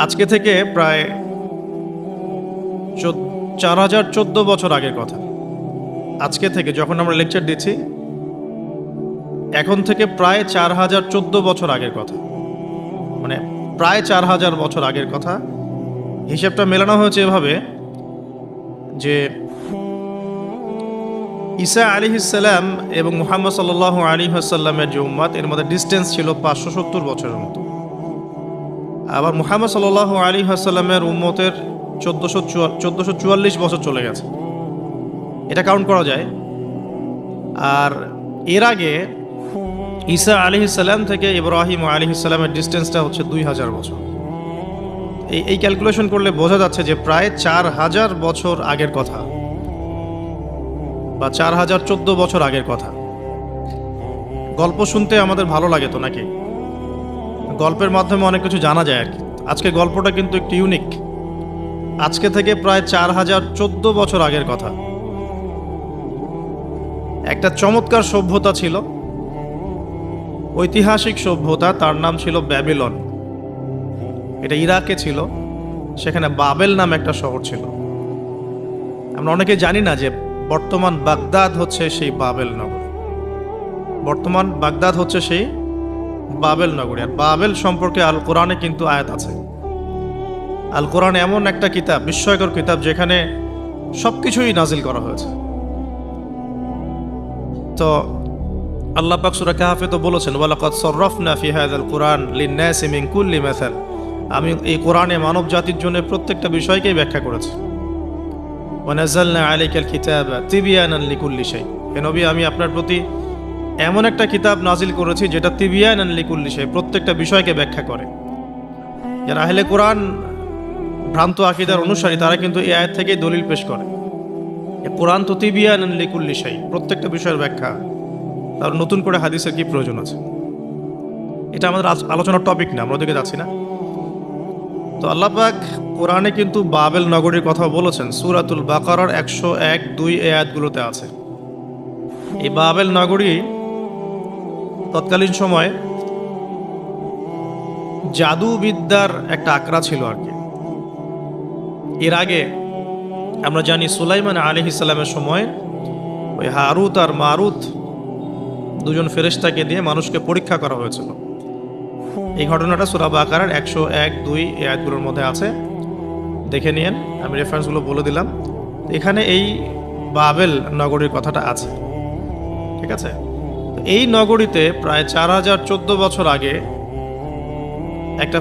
আজকে থেকে প্রায় 4014 বছর আগের কথা। আজকে থেকে যখন আমরা লেকচার দিচ্ছি, এখন থেকে প্রায় 4014 বছর আগের কথা, মানে প্রায় 4000 বছর আগের কথা। হিসেবটা মেলানো হয়েছে এভাবে যে ঈসা আলাইহিসসালাম এবং মুহাম্মদ সাল্লাল্লাহু আলাইহি ওয়াসাল্লামের যে উম্মত, এর মধ্যে ডিস্টেন্স ছিল 570 বছরের মতো। আবার মুহাম্মদ সাল্লাল্লাহু আলাইহি ওয়াসাল্লামের উম্মতের 1444 বছর চলে গেছে, এটা কাউন্ট করা যায়। আর এর আগে ঈসা আলাইহিসসালাম থেকে ইব্রাহিম আলাইহিসসালামের ডিস্টেন্সটা হচ্ছে 2000 বছর। এই ক্যালকুলেশন করলে বোঝা যাচ্ছে যে প্রায় 4000 বছর আগের কথা, বা 4014 বছর আগের কথা। গল্প শুনতে আমাদের ভালো লাগে তো নাকি? গল্পের মাধ্যমে অনেক কিছু জানা যায় আর কি। আজকে গল্পটা কিন্তু একটু ইউনিক। আজকে থেকে প্রায় 4014 বছর আগের কথা। একটা চমৎকার সভ্যতা ছিল, ঐতিহাসিক সভ্যতা, তার নাম ছিল ব্যাবিলন। এটা ইরাকে ছিল, সেখানে বাবেল নামে একটা শহর ছিল। আমরা অনেকে জানি না যে বর্তমান বাগদাদ হচ্ছে সেই বাবেল নগরী। বর্তমান বাগদাদ হচ্ছে সেই বাবেল নগরী। আর বাবেল সম্পর্কে আল কোরআনে কিন্তু আয়াত আছে। আল কোরআন এমন একটা কিতাব, বিস্ময়কর কিতাব, যেখানে সবকিছুই নাজিল করা হয়েছে। তো আল্লাহ পাক সূরা কাহফে তো বলেছেন, ওয়ালাকাদ সাররাফনা ফি হাযাল কুরআন লিন-নাসি মিন কুল্লি মাসাল। আমি এই কোরআনে মানব জাতির জন্য প্রত্যেকটা বিষয়কেই ব্যাখ্যা করেছি। ওয়া নাযালনা আলাইকাল কিতাবা তিবয়ানান লিকুল্লি শাই। হে নবী, আমি আপনার প্রতি এমন একটা কিতাব নাজিল করেছি যেটা তিবয়ানান লিকুল্লি শাই, প্রত্যেকটা বিষয়কে ব্যাখ্যা করে। যারা আহলে কোরআন, ভ্রান্ত আকীদার অনুসারী, তারা কিন্তু এই আয়াত থেকেই দলিল পেশ করে। কোরআন তো তিবয়ানান লিকুল্লি শাই, প্রত্যেকটা বিষয়ের ব্যাখ্যা। তার নতুন করে হাদিসের কি প্রয়োজন আছে? এটা আমাদের আলোচনার টপিক না, আমরা ওদিকে যাচ্ছি না। তো আল্লাহ পাক কোরআনে কিন্তু বাবেল নগরীর কথা বলেছেন। সূরাতুল বাকারার 101-2 আয়াতগুলোতে আছে। এই বাবেল নগরী তৎকালীন সময়ে জাদুবিদ্যার একটা আকড়া ছিল আর কি। এর আগে আমরা জানি সুলাইমান আলাইহিস সালামের সময় ওই হারুত আর মারুত দুজন ফেরেশতাকে দিয়ে মানুষকে পরীক্ষা করা হয়েছিল। এই ঘটনাটা সূরা বাকারার 101-2 আয়াতগুলোর মধ্যে আছে, দেখে নিয়েন। আমি রেফারেন্সগুলো বলে দিলাম। এখানে এই বাবেল নগরীর কথাটা আছে, ঠিক আছে? এই নগরীতে প্রায় 4014 বছর আগে একটা